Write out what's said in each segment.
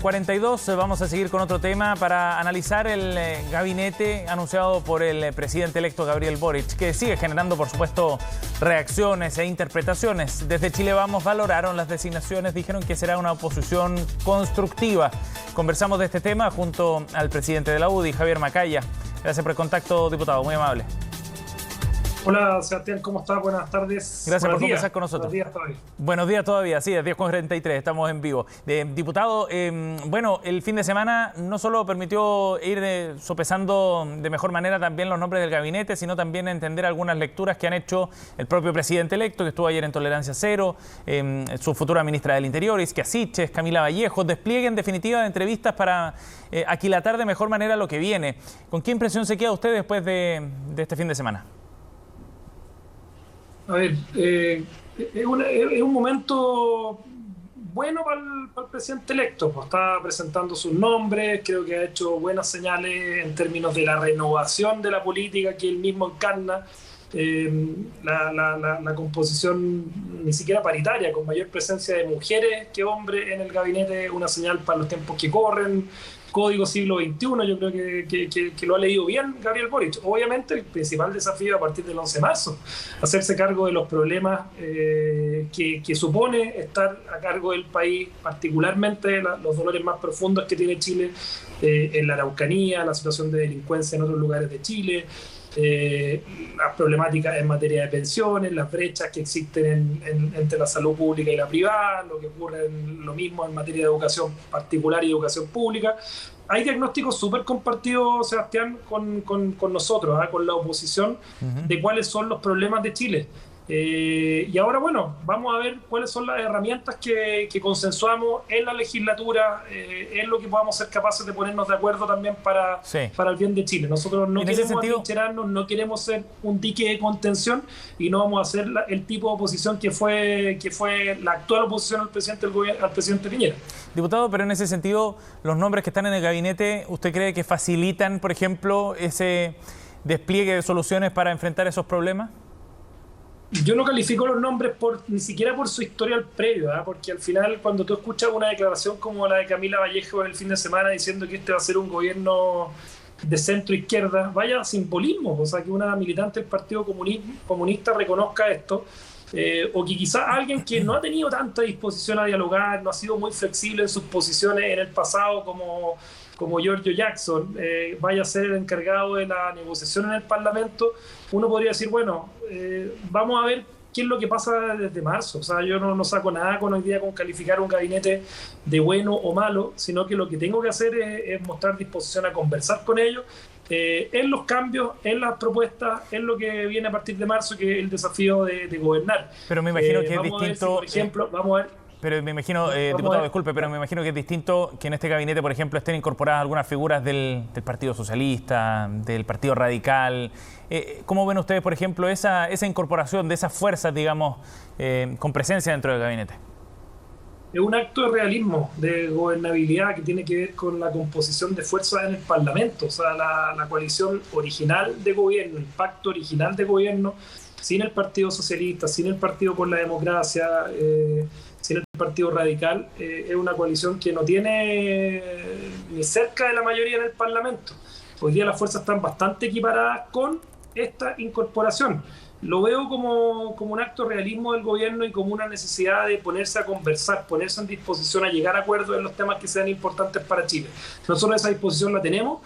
42, vamos a seguir con otro tema para analizar el gabinete anunciado por el presidente electo Gabriel Boric, que sigue generando, por supuesto, reacciones e interpretaciones. Desde Chile Vamos valoraron las designaciones, dijeron que será una oposición constructiva. Conversamos de este tema junto al presidente de la UDI, Javier Macaya. Gracias por el contacto, diputado, muy amable. Hola, Sebastián, ¿cómo estás? Buenas tardes. Gracias por conversar con nosotros. Buenos días todavía. Buenos días todavía, sí, es 10:43, estamos en vivo. Diputado, bueno, el fin de semana no solo permitió ir sopesando de mejor manera también los nombres del gabinete, sino también entender algunas lecturas que han hecho el propio presidente electo, que estuvo ayer en Tolerancia Cero, su futura ministra del Interior, Isquia Siches, Camila Vallejo, despliegue en definitiva de entrevistas para aquilatar de mejor manera lo que viene. ¿Con qué impresión se queda usted después de este fin de semana? A ver, es un momento bueno para el presidente electo. Pues está presentando sus nombres, creo que ha hecho buenas señales en términos de la renovación de la política que él mismo encarna. La composición ni siquiera paritaria, con mayor presencia de mujeres que hombres en el gabinete, es una señal para los tiempos que corren. Código siglo XXI, yo creo que lo ha leído bien Gabriel Boric. Obviamente el principal desafío a partir del 11 de marzo, hacerse cargo de los problemas que supone estar a cargo del país, particularmente los dolores más profundos que tiene Chile en la Araucanía, la situación de delincuencia en otros lugares de Chile, las problemáticas en materia de pensiones, las brechas que existen entre la salud pública y la privada, lo que ocurre lo mismo en materia de educación particular y educación pública. Hay diagnósticos súper compartidos, Sebastián, con nosotros, con la oposición, de cuáles son los problemas de Chile. Y ahora, bueno, vamos a ver cuáles son las herramientas que consensuamos en la legislatura, en lo que podamos ser capaces de ponernos de acuerdo también para el bien de Chile. Nosotros no queremos atrincherarnos, no queremos ser un dique de contención y no vamos a ser el tipo de oposición que fue la actual oposición al presidente Piñera. Diputado, pero en ese sentido, los nombres que están en el gabinete, ¿usted cree que facilitan, por ejemplo, ese despliegue de soluciones para enfrentar esos problemas? Yo no califico los nombres ni siquiera por su historial previo, porque al final cuando tú escuchas una declaración como la de Camila Vallejo el fin de semana diciendo que este va a ser un gobierno de centro-izquierda, vaya simbolismo, o sea, que una militante del Partido Comunista reconozca esto, o que quizás alguien que no ha tenido tanta disposición a dialogar, no ha sido muy flexible en sus posiciones en el pasado como Giorgio Jackson, vaya a ser el encargado de la negociación en el Parlamento. Uno podría decir, bueno, vamos a ver qué es lo que pasa desde marzo. O sea, yo no saco nada hoy día con calificar un gabinete de bueno o malo, sino que lo que tengo que hacer es mostrar disposición a conversar con ellos en los cambios, en las propuestas, en lo que viene a partir de marzo, que es el desafío de gobernar. Pero me imagino que es distinto. Si, por ejemplo, vamos a ver. Pero me imagino, diputado, disculpe, pero me imagino que es distinto que en este gabinete, por ejemplo, estén incorporadas algunas figuras del Partido Socialista, del Partido Radical. ¿Cómo ven ustedes, por ejemplo, esa incorporación de esas fuerzas, digamos, con presencia dentro del gabinete? Es un acto de realismo, de gobernabilidad que tiene que ver con la composición de fuerzas en el Parlamento. O sea, la coalición original de gobierno, el pacto original de gobierno, sin el Partido Socialista, sin el Partido por la Democracia, sin el Partido Radical, es una coalición que no tiene ni cerca de la mayoría en el Parlamento. Hoy día las fuerzas están bastante equiparadas con esta incorporación. Lo veo como un acto de realismo del gobierno y como una necesidad de ponerse a conversar, ponerse en disposición a llegar a acuerdos en los temas que sean importantes para Chile. Nosotros esa disposición la tenemos,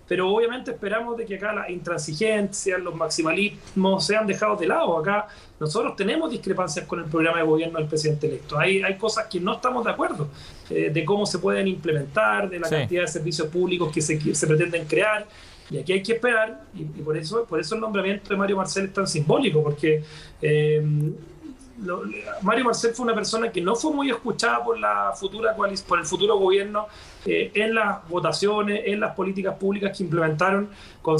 pero obviamente esperamos de que acá las intransigencias, los maximalismos sean dejados de lado. Acá nosotros tenemos discrepancias con el programa de gobierno del presidente electo. Hay cosas que no estamos de acuerdo, de cómo se pueden implementar, de la cantidad de servicios públicos que se pretenden crear. Y aquí hay que esperar, y por eso el nombramiento de Mario Marcel es tan simbólico, porque Mario Marcel fue una persona que no fue muy escuchada por el futuro gobierno en las votaciones, en las políticas públicas que implementaron con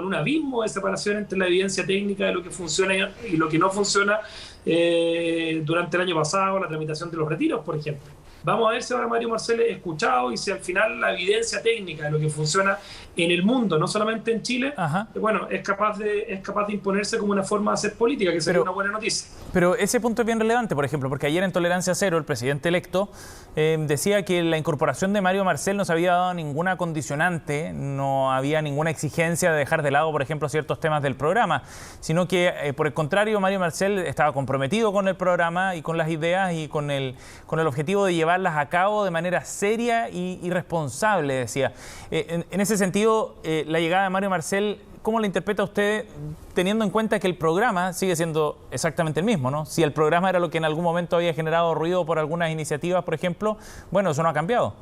un abismo de separación entre la evidencia técnica de lo que funciona y lo que no funciona durante el año pasado, la tramitación de los retiros, por ejemplo. Vamos a ver si ahora Mario Marcel es escuchado y si al final la evidencia técnica de lo que funciona en el mundo, no solamente en Chile, bueno, es capaz de imponerse como una forma de hacer política, que sería una buena noticia. Pero ese punto es bien relevante, por ejemplo, porque ayer en Tolerancia Cero el presidente electo decía que la incorporación de Mario Marcel no se había dado ninguna condicionante, no había ninguna exigencia de dejar de lado, por ejemplo, ciertos temas del programa, sino que, por el contrario, Mario Marcel estaba comprometido con el programa y con las ideas y con el objetivo de llevarlas a cabo de manera seria y responsable, decía. En ese sentido, la llegada de Mario Marcel, ¿cómo la interpreta usted teniendo en cuenta que el programa sigue siendo exactamente el mismo, ¿no? Si el programa era lo que en algún momento había generado ruido por algunas iniciativas, por ejemplo, bueno, eso no ha cambiado.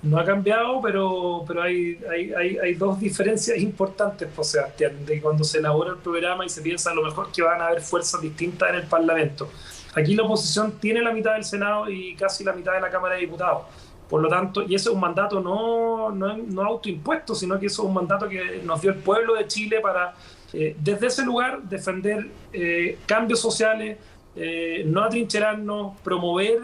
No ha cambiado, pero hay dos diferencias importantes, pues, Sebastián, de cuando se elabora el programa y se piensa a lo mejor que van a haber fuerzas distintas en el Parlamento. Aquí la oposición tiene la mitad del Senado y casi la mitad de la Cámara de Diputados. Por lo tanto, y ese es un mandato no autoimpuesto, sino que eso es un mandato que nos dio el pueblo de Chile para, desde ese lugar, defender cambios sociales, no atrincherarnos, promover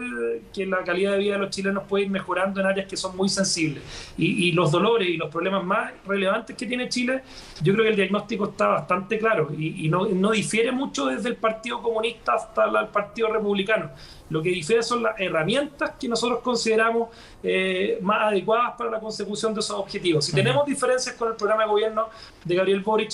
que la calidad de vida de los chilenos puede ir mejorando en áreas que son muy sensibles. Y los dolores y los problemas más relevantes que tiene Chile, yo creo que el diagnóstico está bastante claro y no difiere mucho desde el Partido Comunista hasta el Partido Republicano. Lo que difiere son las herramientas que nosotros consideramos más adecuadas para la consecución de esos objetivos. Si tenemos diferencias con el programa de gobierno de Gabriel Boric,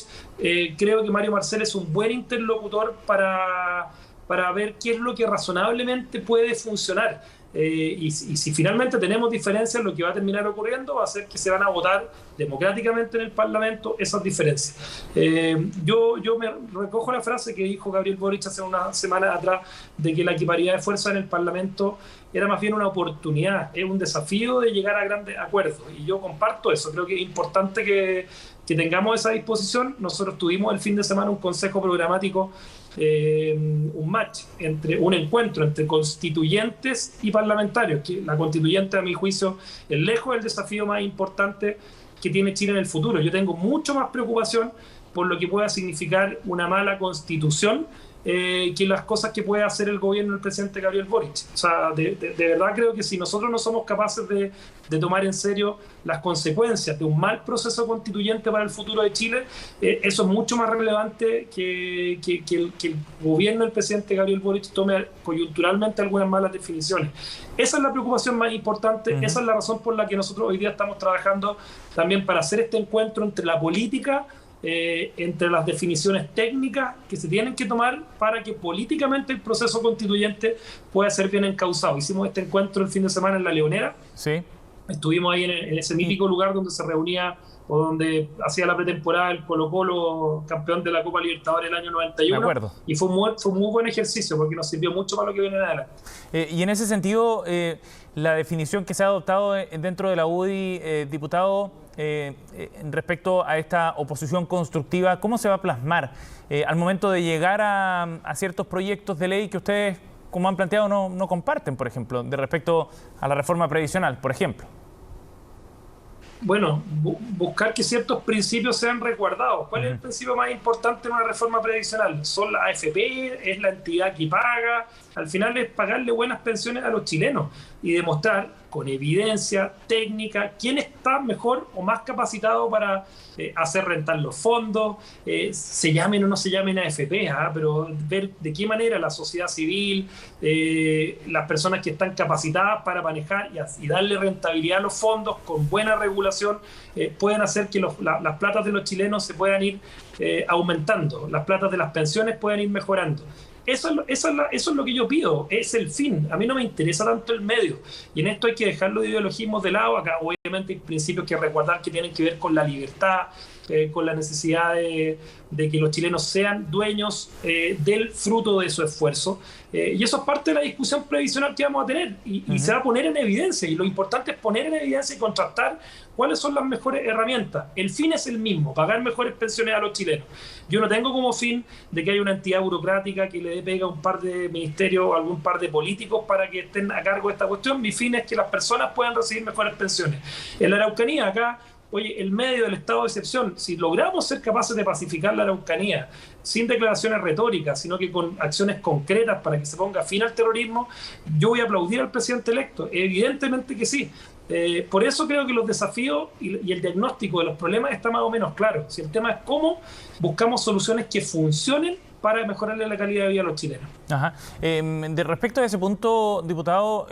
creo que Mario Marcel es un buen interlocutor para ver qué es lo que razonablemente puede funcionar. Y si finalmente tenemos diferencias, lo que va a terminar ocurriendo va a ser que se van a votar democráticamente en el Parlamento esas diferencias. Yo me recojo la frase que dijo Gabriel Boric hace unas semanas atrás de que la equiparidad de fuerza en el Parlamento era más bien una oportunidad, es un desafío de llegar a grandes acuerdos. Y yo comparto eso, creo que es importante que tengamos esa disposición. Nosotros tuvimos el fin de semana un consejo programático, un encuentro entre constituyentes y parlamentarios, que la constituyente, a mi juicio, es lejos el desafío más importante que tiene Chile en el futuro. Yo tengo mucho más preocupación por lo que pueda significar una mala constitución que las cosas que puede hacer el gobierno del presidente Gabriel Boric. O sea, de verdad creo que si nosotros no somos capaces de tomar en serio las consecuencias de un mal proceso constituyente para el futuro de Chile, eso es mucho más relevante que el gobierno del presidente Gabriel Boric tome coyunturalmente algunas malas definiciones. Esa es la preocupación más importante, esa es la razón por la que nosotros hoy día estamos trabajando también para hacer este encuentro entre la política, entre las definiciones técnicas que se tienen que tomar para que políticamente el proceso constituyente pueda ser bien encauzado. Hicimos este encuentro el fin de semana en La Leonera. Sí. Estuvimos ahí en ese mítico lugar donde se reunía o donde hacía la pretemporada el Colo-Colo, campeón de la Copa Libertadores del año 91. De acuerdo. Y fue un muy buen ejercicio porque nos sirvió mucho para lo que viene adelante. Y en ese sentido, la definición que se ha adoptado dentro de la UDI, diputado, respecto a esta oposición constructiva, ¿cómo se va a plasmar al momento de llegar a ciertos proyectos de ley que ustedes, como han planteado, no comparten, por ejemplo, de respecto a la reforma previsional, por ejemplo? Bueno, buscar que ciertos principios sean resguardados. ¿Cuál es el principio más importante en una reforma previsional? Son las AFP, es la entidad que paga. Al final es pagarle buenas pensiones a los chilenos y demostrar con evidencia técnica quién está mejor o más capacitado para hacer rentar los fondos, se llamen o no se llamen AFP, pero ver de qué manera la sociedad civil, las personas que están capacitadas para manejar y darle rentabilidad a los fondos con buena regulación, pueden hacer que las platas de los chilenos se puedan ir aumentando, las platas de las pensiones puedan ir mejorando. Eso es lo que yo pido, es el fin. A mí no me interesa tanto el medio. Y en esto hay que dejar los ideologismos de lado. Acá obviamente hay principios que resguardar que tienen que ver con la libertad, con la necesidad de que los chilenos sean dueños del fruto de su esfuerzo. Y eso es parte de la discusión previsional que vamos a tener. Y se va a poner en evidencia. Y lo importante es poner en evidencia y contrastar cuáles son las mejores herramientas. El fin es el mismo, pagar mejores pensiones a los chilenos. Yo no tengo como fin de que haya una entidad burocrática que le dé pega a un par de ministerios o algún par de políticos para que estén a cargo de esta cuestión. Mi fin es que las personas puedan recibir mejores pensiones. En la Araucanía, acá, oye, el medio del estado de excepción, si logramos ser capaces de pacificar la Araucanía, sin declaraciones retóricas, sino que con acciones concretas para que se ponga fin al terrorismo, yo voy a aplaudir al presidente electo. Evidentemente que sí. Por eso creo que los desafíos y el diagnóstico de los problemas está más o menos claro. Si el tema es cómo buscamos soluciones que funcionen para mejorarle la calidad de vida a los chilenos. Ajá. De respecto a ese punto, diputado,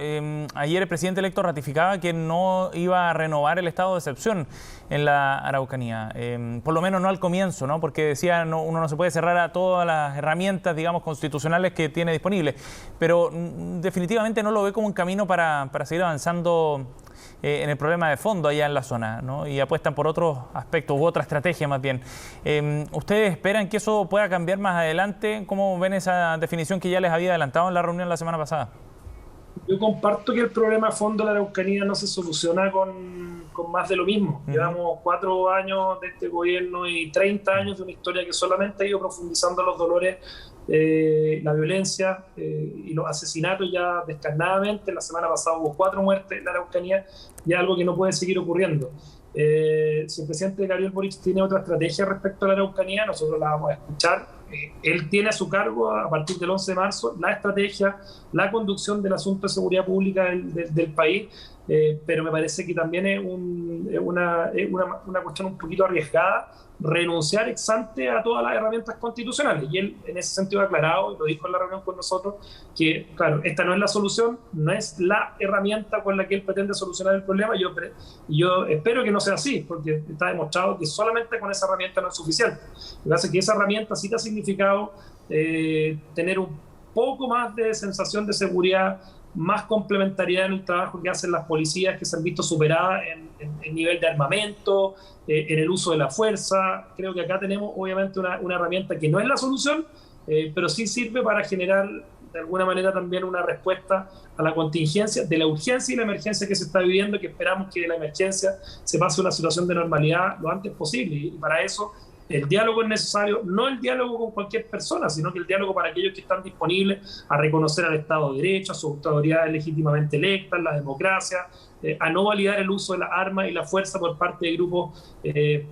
ayer el presidente electo ratificaba que no iba a renovar el estado de excepción en la Araucanía, por lo menos no al comienzo, ¿no? Porque decía uno no se puede cerrar a todas las herramientas, digamos, constitucionales que tiene disponibles, pero definitivamente no lo ve como un camino para seguir avanzando en el problema de fondo allá en la zona, ¿no? Y apuestan por otros aspectos u otra estrategia más bien. ¿Ustedes esperan que eso pueda cambiar más adelante? ¿Cómo ven esa definición que ya les había adelantado en la reunión la semana pasada? Yo comparto que el problema de fondo de la Araucanía no se soluciona con más de lo mismo. Llevamos 4 años de este gobierno y 30 años de una historia que solamente ha ido profundizando los dolores, la violencia y los asesinatos ya descarnadamente. La semana pasada hubo 4 muertes en la Araucanía y es algo que no puede seguir ocurriendo. Si el presidente Gabriel Boric tiene otra estrategia respecto a la Araucanía, nosotros la vamos a escuchar. Él tiene a su cargo, a partir del 11 de marzo, la estrategia, la conducción del asunto de seguridad pública del país, pero me parece que también es una cuestión un poquito arriesgada renunciar ex ante a todas las herramientas constitucionales. Y él en ese sentido ha aclarado, y lo dijo en la reunión con nosotros, que claro, esta no es la solución, no es la herramienta con la que él pretende solucionar el problema. Yo espero que no sea así, porque está demostrado que solamente con esa herramienta no es suficiente. Lo que hace es que esa herramienta sí te ha significado tener un poco más de sensación de seguridad, más complementariedad en el trabajo que hacen las policías, que se han visto superadas en nivel de armamento, en el uso de la fuerza. Creo que acá tenemos obviamente una herramienta que no es la solución, pero sí sirve para generar de alguna manera también una respuesta a la contingencia, de la urgencia y la emergencia que se está viviendo, que esperamos que de la emergencia se pase a una situación de normalidad lo antes posible. Y para eso el diálogo es necesario, no el diálogo con cualquier persona, sino que el diálogo para aquellos que están disponibles a reconocer al Estado de Derecho, a sus autoridades legítimamente electas, la democracia, a no validar el uso de las armas y la fuerza por parte de grupos en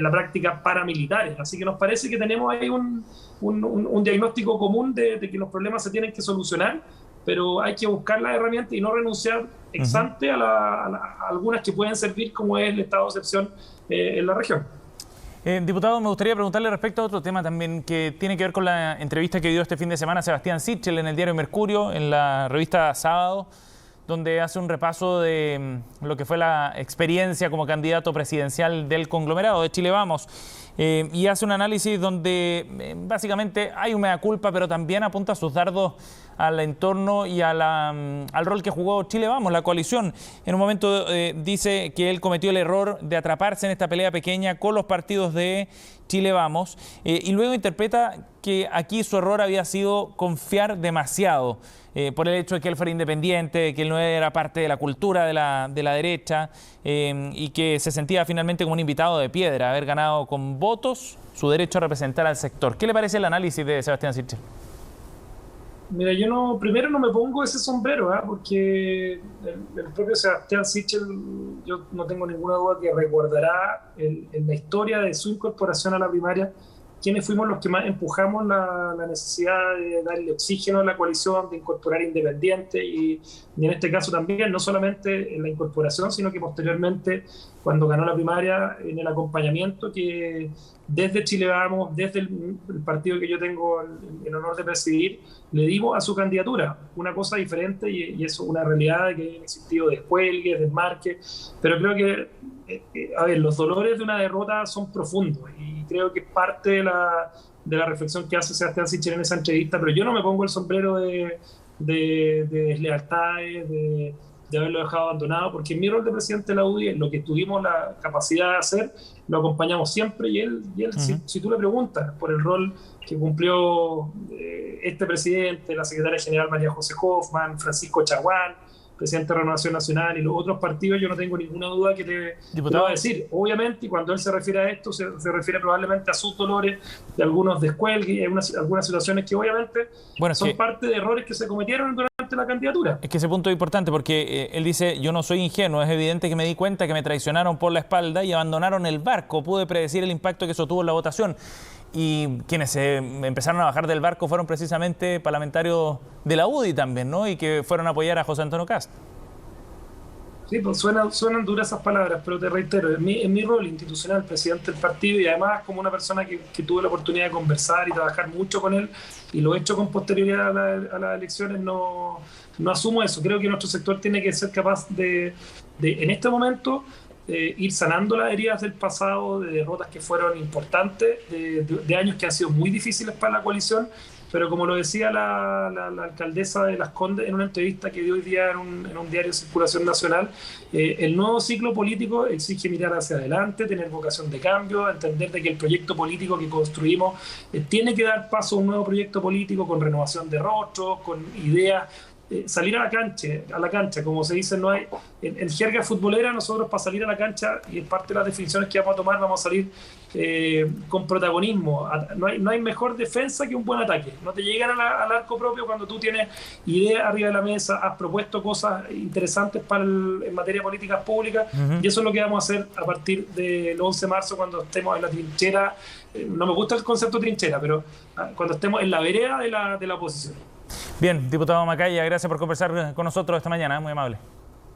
la práctica paramilitares. Así que nos parece que tenemos ahí un diagnóstico común de que los problemas se tienen que solucionar, pero hay que buscar las herramientas y no renunciar ex ante a algunas que pueden servir, como es el estado de excepción en la región. Diputado, me gustaría preguntarle respecto a otro tema también que tiene que ver con la entrevista que dio este fin de semana Sebastián Sichel en el diario Mercurio, en la revista Sábado, donde hace un repaso de lo que fue la experiencia como candidato presidencial del conglomerado de Chile Vamos. Y hace un análisis donde básicamente hay un mea culpa, pero también apunta sus dardos al entorno y al rol que jugó Chile Vamos, la coalición. En un momento dice que él cometió el error de atraparse en esta pelea pequeña con los partidos de Chile Vamos, y luego interpreta que aquí su error había sido confiar demasiado por el hecho de que él fuera independiente, de que él no era parte de la cultura de la derecha, y que se sentía finalmente como un invitado de piedra, haber ganado con votos su derecho a representar al sector. ¿Qué le parece el análisis de Sebastián Sichel? Mira, primero no me pongo ese sombrero, porque el propio Sebastián Sichel, yo no tengo ninguna duda que recordará en la historia de su incorporación a la primaria, quienes fuimos los que más empujamos la necesidad de darle oxígeno a la coalición, de incorporar independientes y en este caso también, no solamente en la incorporación, sino que posteriormente, cuando ganó la primaria, en el acompañamiento que desde Chile Vamos, desde el partido que yo tengo el honor de presidir, le dimos a su candidatura. Una cosa diferente y eso es una realidad que han existido descuelgues, desmarques, pero creo que, los dolores de una derrota son profundos y creo que es parte de la reflexión que hace Sebastián Sichel en esa entrevista, pero yo no me pongo el sombrero de deslealtades, de haberlo dejado abandonado, porque en mi rol de presidente de la UDI, lo que tuvimos la capacidad de hacer, lo acompañamos siempre y él si tú le preguntas por el rol que cumplió este presidente, la secretaria general María José Hoffman, Francisco Chaguán, presidente de Renovación Nacional y los otros partidos, yo no tengo ninguna duda que te lo va a decir. Obviamente, y cuando él se refiere a esto, se refiere probablemente a sus dolores, de algunos descuelgues, algunas situaciones que obviamente son parte de errores que se cometieron durante la candidatura. Es que ese punto es importante porque él dice, yo no soy ingenuo, es evidente que me di cuenta que me traicionaron por la espalda y abandonaron el barco, pude predecir el impacto que eso tuvo en la votación. Y quienes empezaron a bajar del barco fueron precisamente parlamentarios de la UDI también, ¿no? Y que fueron a apoyar a José Antonio Kast. Sí, pues suenan duras esas palabras, pero te reitero, en mi rol institucional, presidente del partido, y además como una persona que tuve la oportunidad de conversar y trabajar mucho con él, y lo he hecho con posterioridad a las elecciones, no asumo eso. Creo que nuestro sector tiene que ser capaz de en este momento, ir sanando las heridas del pasado, de derrotas que fueron importantes, de años que han sido muy difíciles para la coalición, pero como lo decía la alcaldesa de Las Condes en una entrevista que dio hoy día en un diario de circulación nacional, el nuevo ciclo político exige mirar hacia adelante, tener vocación de cambio, entender de que el proyecto político que construimos tiene que dar paso a un nuevo proyecto político con renovación de rostros, con ideas. Salir a la cancha, como se dice, no hay en jerga futbolera. Nosotros, para salir a la cancha, y en parte de las definiciones que vamos a tomar, vamos a salir con protagonismo. No hay mejor defensa que un buen ataque. No te llegan al arco propio cuando tú tienes ideas arriba de la mesa, has propuesto cosas interesantes en materia de políticas públicas, y eso es lo que vamos a hacer a partir del 11 de marzo, cuando estemos en la trinchera. No me gusta el concepto trinchera, pero cuando estemos en la vereda de la oposición. Bien, diputado Macaya, gracias por conversar con nosotros esta mañana, muy amable.